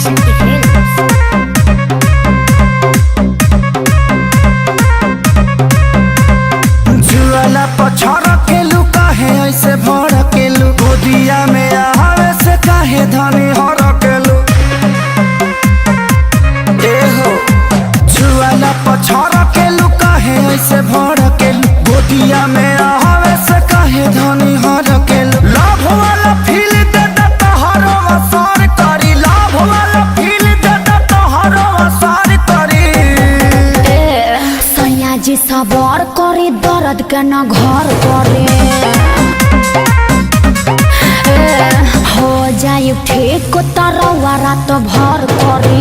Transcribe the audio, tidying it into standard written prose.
Shanti Films. जुआला पछड़ के लू काहे ऐसे भर के लू गोदिया में आवे से काहे धनी हर के लू ए हो जुआला पछड़ के लू काहे ऐसे भर के लू गोदिया में आवे से काहे धनी हर के लू लाभ वाला फील दे तो हर वसार करी लाभ वाला फील दे तो हर वसार करी सैया जी सबर करे दर्द के न घर करे हो जाए ठीक तरवा रात भर करे।